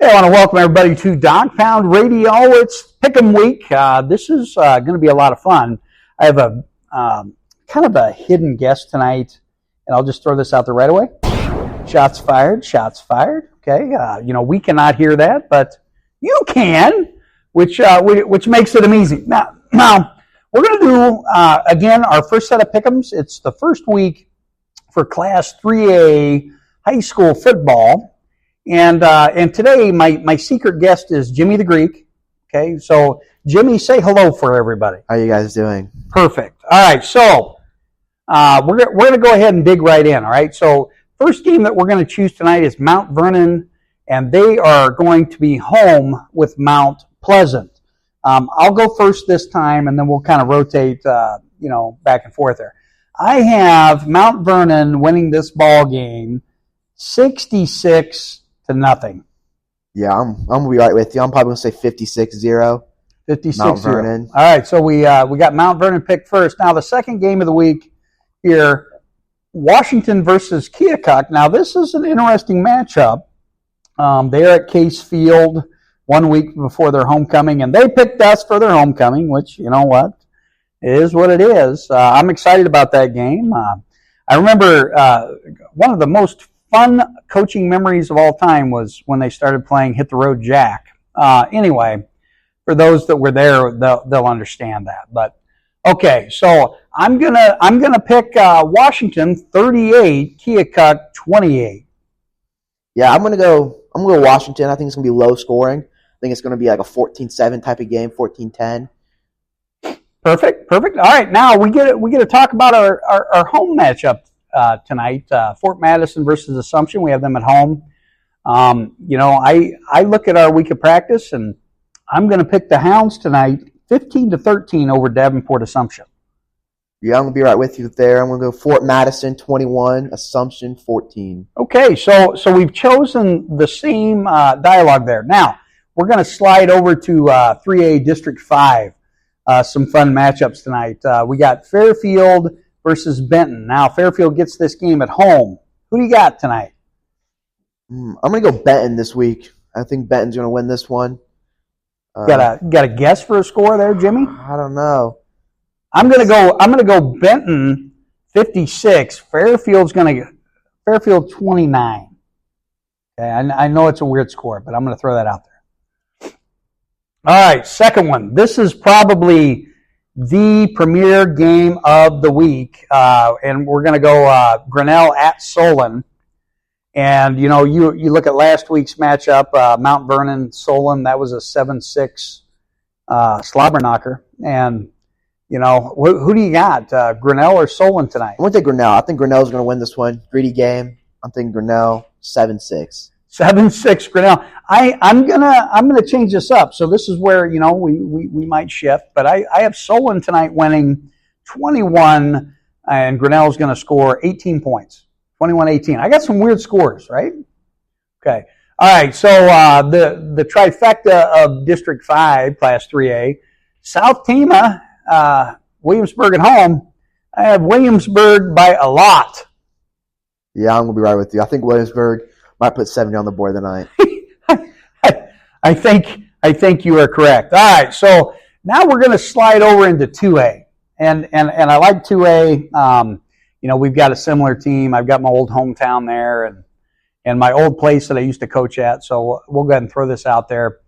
Hey, I want to welcome everybody to Dog Pound Radio. It's Pick'em Week. This is going to be a lot of fun. I have a kind of a hidden guest tonight, and I'll just throw this out there right away. Shots fired, shots fired. Okay, we cannot hear that, but you can, which makes it amazing. Now we're going to do again our first set of pick'ems. It's the first week for Class 3A high school football. And today, my secret guest is Jimmy the Greek. Okay, so Jimmy, say hello for everybody. How are you guys doing? Perfect. All right, so we're going to go ahead and dig right in. All right, so first game that we're going to choose tonight is Mount Vernon, and they are going to be home with Mount Pleasant. I'll go first this time, and then we'll kind of rotate, back and forth there. I have Mount Vernon winning this ball game 66-0. Yeah, I'm gonna be right with you. I'm probably gonna say 56-0. 56-0. Mount Vernon. All right, so we got Mount Vernon picked first. Now the second game of the week here, Washington versus Keokuk. Now this is an interesting matchup. They're at Case Field 1 week before their homecoming, and they picked us for their homecoming, which, you know what, it is what it is. I'm excited about that game. I remember one of the most fun coaching memories of all time was when they started playing Hit the Road Jack. Anyway, for those that were there, they'll understand that. But okay, so I'm gonna pick Washington 38, Keokuk 28. Yeah, I'm gonna go Washington. I think it's gonna be low scoring. I think it's gonna be like a 14-7 type of game, 14-10. Perfect. All right, now we get to talk about our home matchup tonight. Fort Madison versus Assumption. We have them at home. I look at our week of practice, and I'm going to pick the Hounds tonight, 15-13 over Davenport Assumption. Yeah, I'm gonna be right with you there. I'm gonna go Fort Madison 21, Assumption 14. Okay, so we've chosen the same dialogue there. Now we're going to slide over to 3A District 5. Some fun matchups tonight. We got Fairfield versus Benton. Now, Fairfield gets this game at home. Who do you got tonight? I'm going to go Benton this week. I think Benton's going to win this one. Got a guess for a score there, Jimmy? I don't know. I'm going to go Benton 56. Fairfield 29. Okay, I know it's a weird score, but I'm going to throw that out there. All right, second one. This is probably the premier game of the week, and we're going to go Grinnell at Solon. And, you look at last week's matchup, Mount Vernon, Solon, that was a 7-6 slobber knocker. And, who do you got, Grinnell or Solon tonight? I'm going to take Grinnell. I think Grinnell's going to win this one. Greedy game. I'm thinking Grinnell 7-6. 7-6 Grinnell. I'm gonna change this up. So this is where we might shift, but I have Solon tonight winning 21, and Grinnell's going to score 18 points, 21-18. I got some weird scores, right? Okay. All right. So the trifecta of District 5, Class 3A, South Tama, Williamsburg at home. I have Williamsburg by a lot. Yeah, I'm gonna be right with you. I think Williamsburg might put 70 on the board tonight. I think you are correct. All right, so now we're going to slide over into 2A, and I like 2A. We've got a similar team. I've got my old hometown there, and my old place that I used to coach at. So we'll go ahead and throw this out there.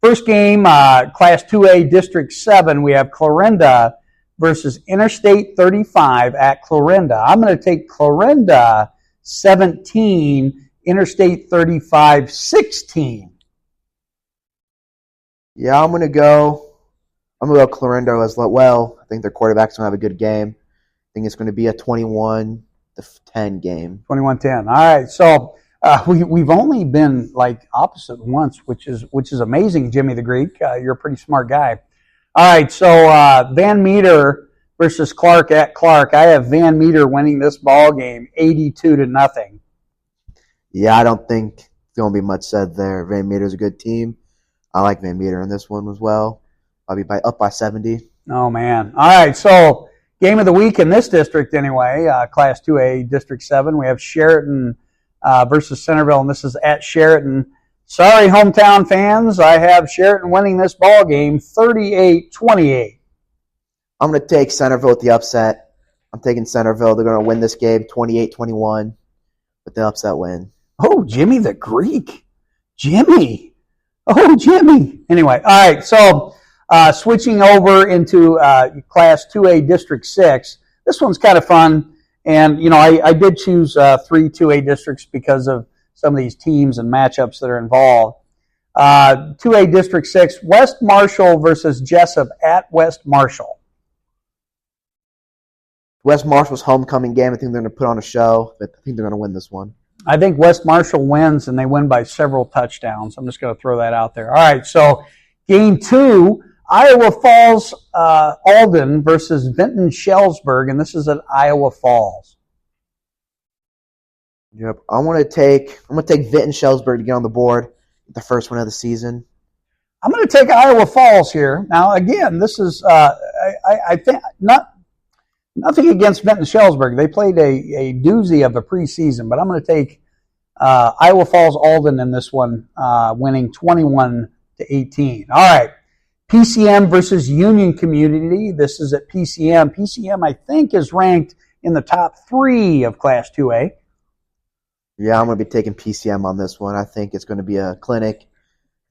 First game, Class 2A, District 7. We have Clarinda versus Interstate 35 at Clarinda. I'm going to take Clarinda 17. Interstate 35, 16. Yeah, I'm gonna go Clarinda as well. I think their quarterback's gonna have a good game. I think it's gonna be a 21-10 game. 21-10. All right, so we've only been like opposite once, which is amazing, Jimmy the Greek. You're a pretty smart guy. All right, so Van Meter versus Clark at Clark. I have Van Meter winning this ball game 82-0. Yeah, I don't think there's going to be much said there. Van Meter's a good team. I like Van Meter in this one as well. I'll be up by 70. Oh, man. All right, so game of the week in this district anyway, Class 2A, District 7. We have Sheraton versus Centerville, and this is at Sheraton. Sorry, hometown fans. I have Sheraton winning this ball game 38-28. I'm going to take Centerville with the upset. I'm taking Centerville. They're going to win this game 28-21 with the upset win. Oh, Jimmy the Greek. Jimmy. Oh, Jimmy. Anyway, all right, so switching over into Class 2A District 6. This one's kind of fun. And, you know, I did choose 3 2A districts because of some of these teams and matchups that are involved. 2A District 6, West Marshall versus Jessup at West Marshall. West Marshall's homecoming game. I think they're going to put on a show, but I think they're going to win this one. I think West Marshall wins, and they win by several touchdowns. I'm just going to throw that out there. All right, so game 2, Iowa Falls Alden versus Vinton Shellsburg, and this is at Iowa Falls. Yep, I'm going to take Vinton Shellsburg to get on the board, the first one of the season. I'm going to take Iowa Falls here. Now, again, this is I think nothing against Vinton Shellsburg. They played a doozy of a preseason, but I'm going to take Iowa Falls Alden in this one, winning 21-18. All right, PCM versus Union Community. This is at PCM. PCM, I think, is ranked in the top 3 of Class 2A. Yeah, I'm going to be taking PCM on this one. I think it's going to be a clinic. I think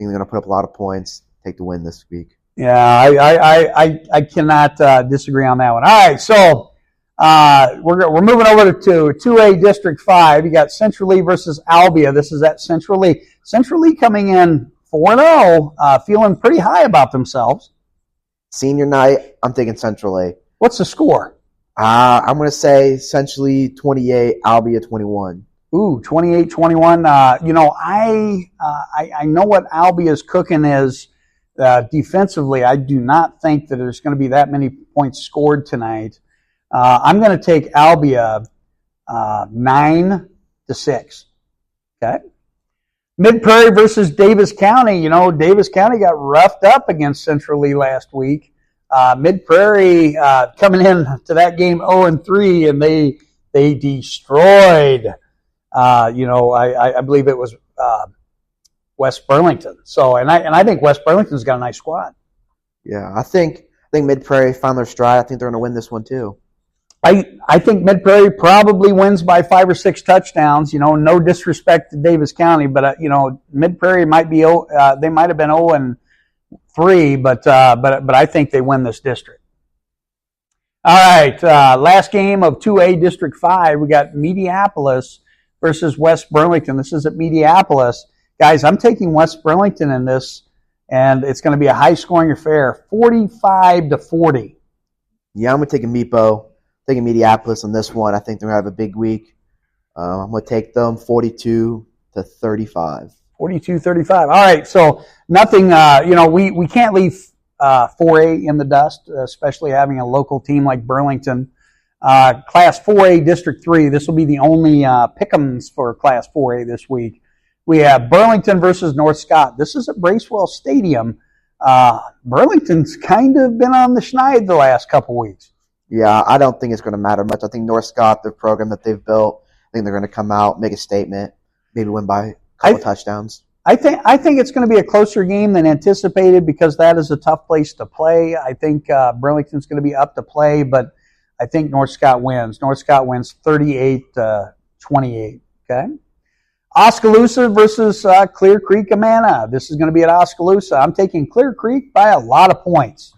they're going to put up a lot of points, take the win this week. Yeah, I cannot disagree on that one. All right, so we're moving over to 2A District 5. You got Central Lee versus Albia. This is at Central Lee. Central Lee coming in 4-0, feeling pretty high about themselves. Senior night, I'm taking Central Lee. What's the score? I'm going to say essentially 28, Albia 21. Ooh, 28-21. You know, I know what Albia's cooking is. Defensively, I do not think that there's going to be that many points scored tonight. I'm going to take Albia 9-6. Okay. Mid Prairie versus Davis County. You know, Davis County got roughed up against Central Lee last week. Mid Prairie coming in to that game 0-3, and they destroyed. I believe it was West Burlington. So, and I think West Burlington's got a nice squad. Yeah, I think Mid Prairie found their stride. I think they're going to win this one too. I think Mid Prairie probably wins by 5 or 6 touchdowns. You know, no disrespect to Davis County, but Mid Prairie might be they might have been 0-3, but I think they win this district. All right, last game of 2A District 5, we got Mediapolis versus West Burlington. This is at Mediapolis. Guys, I'm taking West Burlington in this, and it's going to be a high-scoring affair, 45-40. Yeah, I'm going to take a Meepo, taking Mediapolis on this one. I think they're going to have a big week. I'm going to take them 42-35. 42-35. All right, so nothing, we can't leave 4A in the dust, especially having a local team like Burlington. Class 4A District 3, this will be the only pick'ems for Class 4A this week. We have Burlington versus North Scott. This is at Bracewell Stadium. Burlington's kind of been on the schneid the last couple weeks. Yeah, I don't think it's going to matter much. I think North Scott, the program that they've built, I think they're going to come out, make a statement, maybe win by a couple touchdowns. I think it's going to be a closer game than anticipated because that is a tough place to play. I think Burlington's going to be up to play, but I think North Scott wins. North Scott wins 38-28. Okay. Oskaloosa versus Clear Creek Amana. This is going to be at Oskaloosa. I'm taking Clear Creek by a lot of points.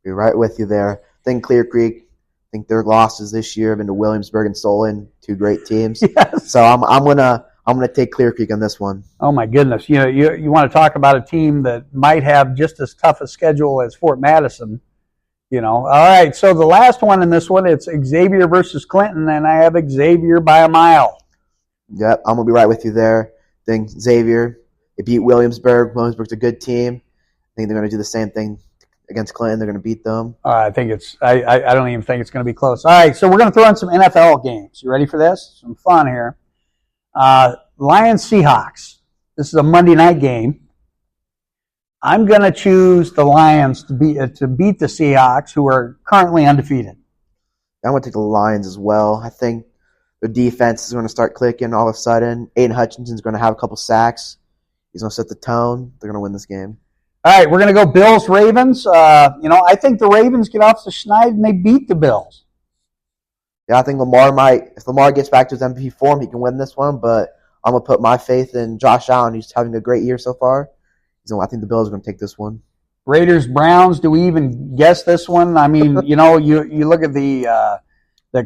Be right with you there. I think Clear Creek. I think their losses this year have been to Williamsburg and Solon, 2 great teams. Yes. So I'm gonna take Clear Creek on this one. Oh my goodness! You want to talk about a team that might have just as tough a schedule as Fort Madison. All right. So the last one in this one, it's Xavier versus Clinton, and I have Xavier by a mile. Yep, I'm going to be right with you there. I think Xavier, they beat Williamsburg. Williamsburg's a good team. I think they're going to do the same thing against Clinton. They're going to beat them. I don't even think it's going to be close. All right, so we're going to throw in some NFL games. You ready for this? Some fun here. Lions Seahawks. This is a Monday night game. I'm going to choose the Lions to beat the Seahawks, who are currently undefeated. I'm going to take the Lions as well. I think their defense is going to start clicking all of a sudden. Aiden Hutchinson's going to have a couple sacks. He's going to set the tone. They're going to win this game. All right, we're going to go Bills-Ravens. I think the Ravens get off the schneid and they beat the Bills. Yeah, I think if Lamar gets back to his MVP form, he can win this one, but I'm going to put my faith in Josh Allen. He's having a great year so far. So I think the Bills are going to take this one. Raiders-Browns, do we even guess this one? I mean, you look at the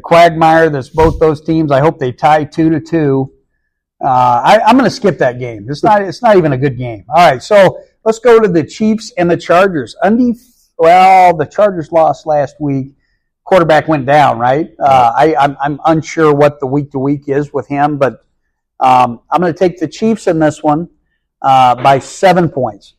quagmire that's both those teams. I hope they tie 2-2. I'm going to skip that game. It's not even a good game. All right, so let's go to the Chiefs and the Chargers. The Chargers lost last week. Quarterback went down, right? I'm unsure what the week-to-week is with him, but I'm going to take the Chiefs in this one by 7 points.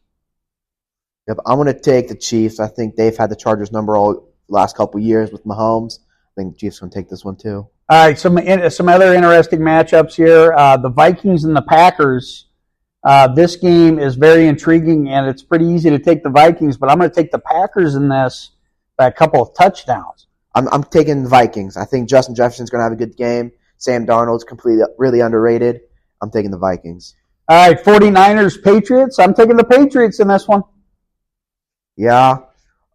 Yep, I'm going to take the Chiefs. I think they've had the Chargers number all the last couple of years with Mahomes. I think the Chiefs are going to take this one too. All right, some other interesting matchups here. The Vikings and the Packers. This game is very intriguing, and it's pretty easy to take the Vikings, but I'm going to take the Packers in this by a couple of touchdowns. I'm taking the Vikings. I think Justin Jefferson's going to have a good game. Sam Darnold's really underrated. I'm taking the Vikings. All right, 49ers, Patriots. I'm taking the Patriots in this one. Yeah.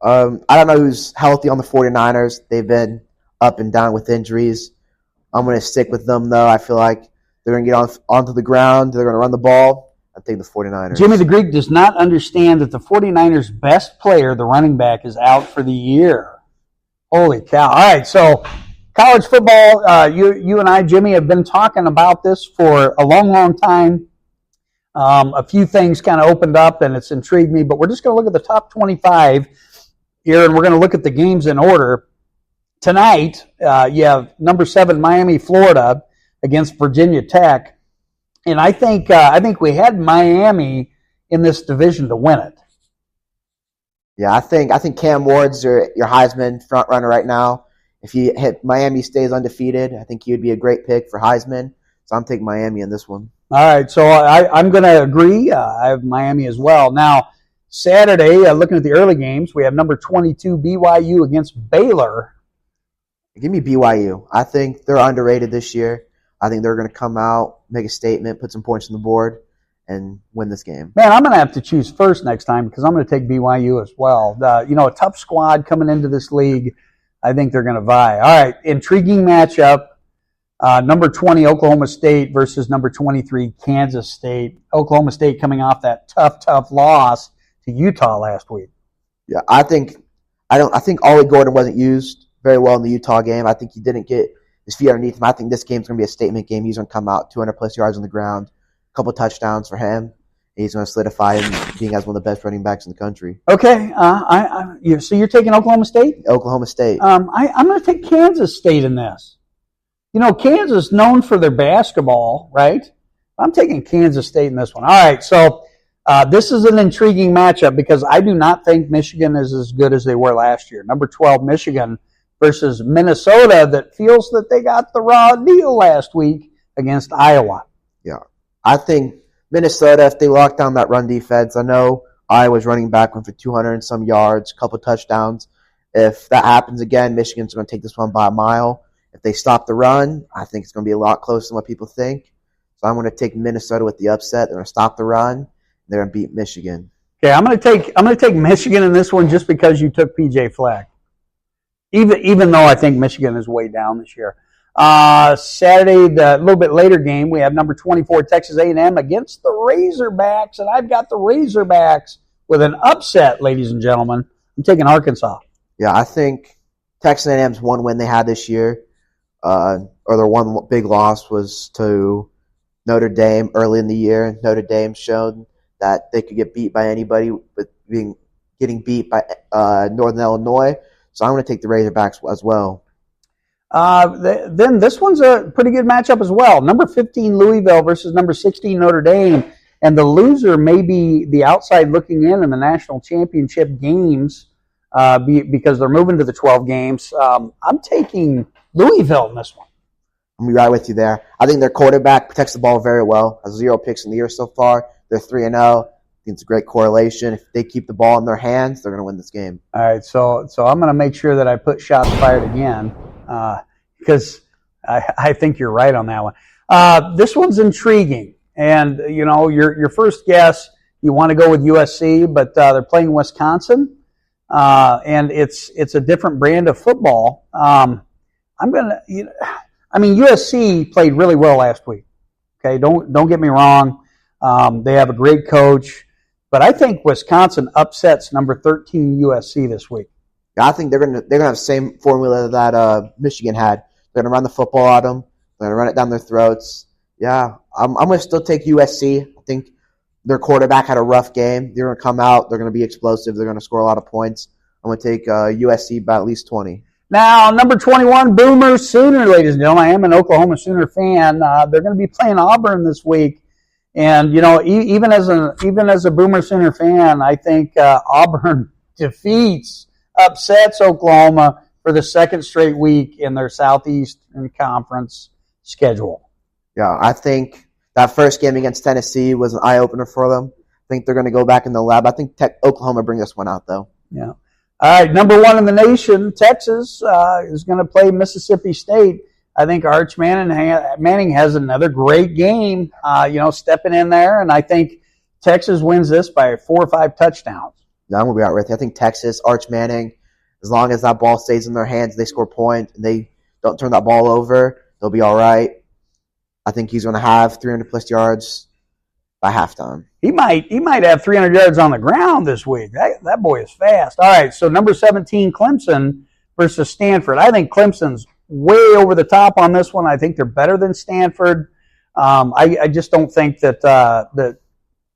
I don't know who's healthy on the 49ers. They've been up and down with injuries. I'm going to stick with them, though. I feel like they're going to get onto the ground. They're going to run the ball. I'm taking the 49ers. Jimmy the Greek does not understand that the 49ers' best player, the running back, is out for the year. Holy cow. All right, so college football, you and I, Jimmy, have been talking about this for a long, long time. A few things kind of opened up, and it's intrigued me, but we're just going to look at the top 25 here, and we're going to look at the games in order. Tonight, you have number 7 Miami, Florida against Virginia Tech, and I think we had Miami in this division to win it. Yeah, I think Cam Ward's your Heisman front runner right now. If Miami stays undefeated, I think he would be a great pick for Heisman. So I'm taking Miami in this one. All right, so I'm going to agree. I have Miami as well. Now, Saturday, looking at the early games, we have number 22 BYU against Baylor. Give me BYU. I think they're underrated this year. I think they're going to come out, make a statement, put some points on the board, and win this game. Man, I'm going to have to choose first next time because I'm going to take BYU as well. A tough squad coming into this league. I think they're going to vie. All right, intriguing matchup. Number 20, Oklahoma State versus number 23, Kansas State. Oklahoma State coming off that tough loss to Utah last week. Yeah, I think Ollie Gordon wasn't used very well in the Utah game. I think he didn't get his feet underneath him. I think this game's going to be a statement game. He's going to come out 200-plus yards on the ground, a couple touchdowns for him. And he's going to solidify him being as one of the best running backs in the country. Okay, so you're taking Oklahoma State? Oklahoma State. I'm going to take Kansas State in this. Kansas is known for their basketball, right? I'm taking Kansas State in this one. All right, so this is an intriguing matchup because I do not think Michigan is as good as they were last year. Number 12, Michigan versus Minnesota that feels that they got the raw deal last week against Iowa. Yeah, I think Minnesota, if they lock down that run defense, I know Iowa's running back went for 200 and some yards, a couple touchdowns. If that happens again, Michigan's going to take this one by a mile. If they stop the run, I think it's going to be a lot closer than what people think. So I'm going to take Minnesota with the upset. They're going to stop the run. They're going to beat Michigan. Okay, I'm going to take Michigan in this one just because you took PJ Fleck. Even though I think Michigan is way down this year. Saturday, the little bit later game, we have number 24 Texas A&M against the Razorbacks, and I've got the Razorbacks with an upset, ladies and gentlemen. I'm taking Arkansas. Yeah, I think Texas A&M's one win they had this year. Or their one big loss was to Notre Dame early in the year. Notre Dame showed that they could get beat by anybody, but getting beat by Northern Illinois. So I'm going to take the Razorbacks as well. Then this one's a pretty good matchup as well. Number 15 Louisville versus number 16 Notre Dame, and the loser may be the outside looking in the national championship games because they're moving to the 12 games. I'm taking Louisville in this one. I'm going to be right with you there. I think their quarterback protects the ball very well. Has 0 picks in the year so far. They're 3-0. I think it's a great correlation. If they keep the ball in their hands, they're going to win this game. All right, so I'm going to make sure that I put shots fired again because I think you're right on that one. This one's intriguing. And, your first guess, you want to go with USC, but they're playing Wisconsin. And it's a different brand of football. USC played really well last week. Okay, don't get me wrong. They have a great coach, but I think Wisconsin upsets number 13 USC this week. I think they're gonna have the same formula that Michigan had. They're gonna run the football at them. They're gonna run it down their throats. Yeah, I'm gonna still take USC. I think their quarterback had a rough game. They're gonna come out. They're gonna be explosive. They're gonna score a lot of points. I'm gonna take USC by at least 20. Now, number 21, Boomer Sooner, ladies and gentlemen. I am an Oklahoma Sooner fan. They're going to be playing Auburn this week, and even as a Boomer Sooner fan, I think Auburn upsets Oklahoma for the second straight week in their Southeastern Conference schedule. Yeah, I think that first game against Tennessee was an eye opener for them. I think they're going to go back in the lab. I think Oklahoma bring this one out though. Yeah. All right, number 1 in the nation, Texas, is going to play Mississippi State. I think Arch Manning has another great game, stepping in there, and I think Texas wins this by 4 or 5 touchdowns. Yeah, I'm going to be out with you. I think Texas, Arch Manning, as long as that ball stays in their hands, they score points, and they don't turn that ball over, they'll be all right. I think he's going to have 300-plus yards by halftime. He might have 300 yards on the ground this week. That boy is fast. All right, so number 17, Clemson versus Stanford. I think Clemson's way over the top on this one. I think they're better than Stanford. I just don't think that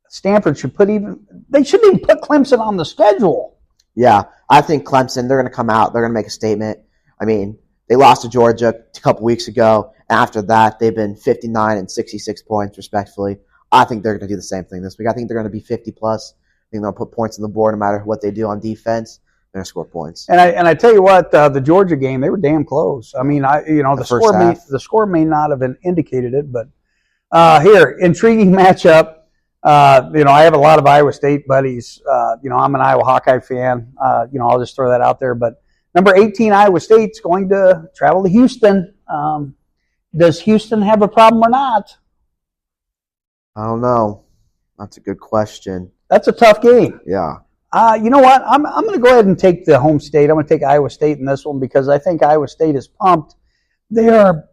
Stanford they shouldn't even put Clemson on the schedule. Yeah, I think Clemson, they're going to come out. They're going to make a statement. I mean, they lost to Georgia a couple weeks ago. And after that, they've been 59 and 66 points, respectfully. I think they're going to do the same thing this week. I think they're going to be 50-plus. I think they'll put points on the board no matter what they do on defense. They're going to score points. And I tell you what, the Georgia game, they were damn close. I mean, the score may not have indicated it, but here, intriguing matchup. I have a lot of Iowa State buddies. I'm an Iowa Hawkeye fan. I'll just throw that out there. But number 18, Iowa State's going to travel to Houston. Does Houston have a problem or not? I don't know. That's a good question. That's a tough game. Yeah. You know what? I'm going to go ahead and take the home state. I'm going to take Iowa State in this one because I think Iowa State is pumped. They are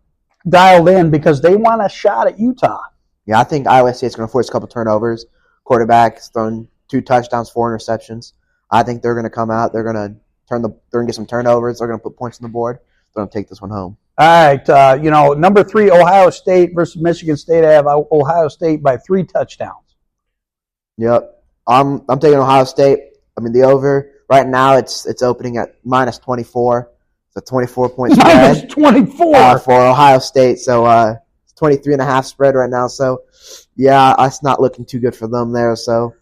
dialed in because they want a shot at Utah. Yeah, I think Iowa State's going to force a couple turnovers. Quarterback's thrown 2 touchdowns, 4 interceptions. I think they're going to come out. They're going to get some turnovers. They're going to put points on the board. They're going to take this one home. All right, number 3, Ohio State versus Michigan State. I have Ohio State by 3 touchdowns. Yep, I'm taking Ohio State. I mean, the over right now it's opening at minus 24. It's a 24-point spread. Minus 24 for Ohio State. So it's 23.5 spread right now. So yeah, it's not looking too good for them there. So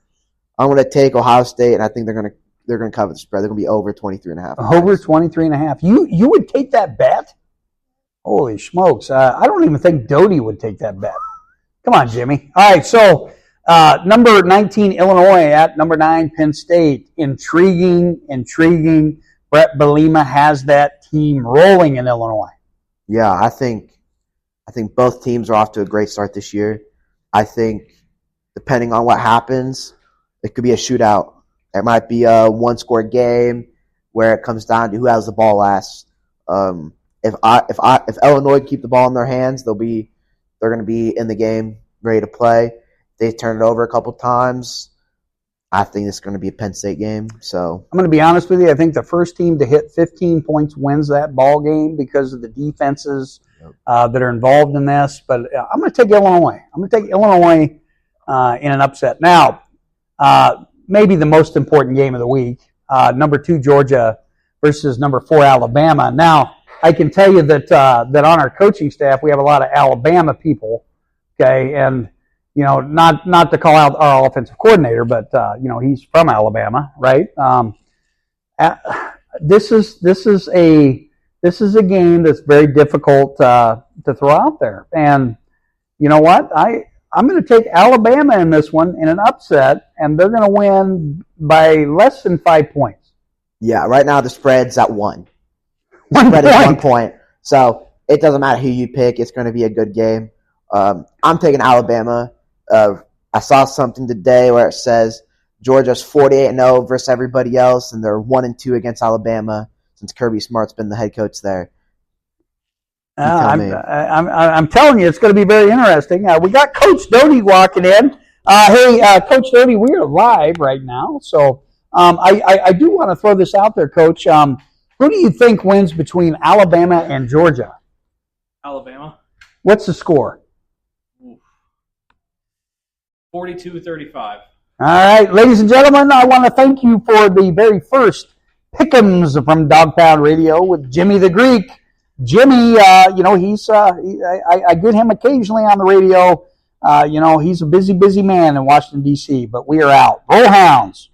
I'm going to take Ohio State, and I think they're going to cover the spread. They're going to be over 23.5. Over 23.5. You would take that bet? Holy smokes. I don't even think Doty would take that bet. Come on, Jimmy. All right, so number 19, Illinois at number 9, Penn State. Intriguing. Brett Bielema has that team rolling in Illinois. Yeah, I think both teams are off to a great start this year. I think depending on what happens, it could be a shootout. It might be a one-score game where it comes down to who has the ball last. If Illinois keep the ball in their hands, they're going to be in the game, ready to play. They turn it over a couple times. I think it's going to be a Penn State game. So I'm going to be honest with you. I think the first team to hit 15 points wins that ball game because of the defenses that are involved in this. But I'm going to take Illinois. I'm going to take Illinois in an upset. Now, maybe the most important game of the week, number 2 Georgia versus number 4 Alabama. Now, I can tell you that on our coaching staff we have a lot of Alabama people. Okay, and not to call out our offensive coordinator, but he's from Alabama, right? This is a game that's very difficult to throw out there, and you know what? I'm going to take Alabama in this one in an upset, and they're going to win by less than 5 points. Yeah, right now the spread's at 1. One spread point. Is 1 point, so it doesn't matter who you pick. It's going to be a good game. I'm taking Alabama. I saw something today where it says Georgia's 48-0 versus everybody else, and they're 1-2 against Alabama since Kirby Smart's been the head coach there. I'm telling you, it's going to be very interesting. We got Coach Doty walking in. Hey, Coach Doty, we are live right now, so I do want to throw this out there, Coach. Who do you think wins between Alabama and Georgia? Alabama. What's the score? 42-35. All right, ladies and gentlemen, I want to thank you for the very first Pick'ems from Dog Pound Radio with Jimmy the Greek. Jimmy, he's I get him occasionally on the radio. He's a busy man in Washington, D.C., but we are out. Roll Hounds.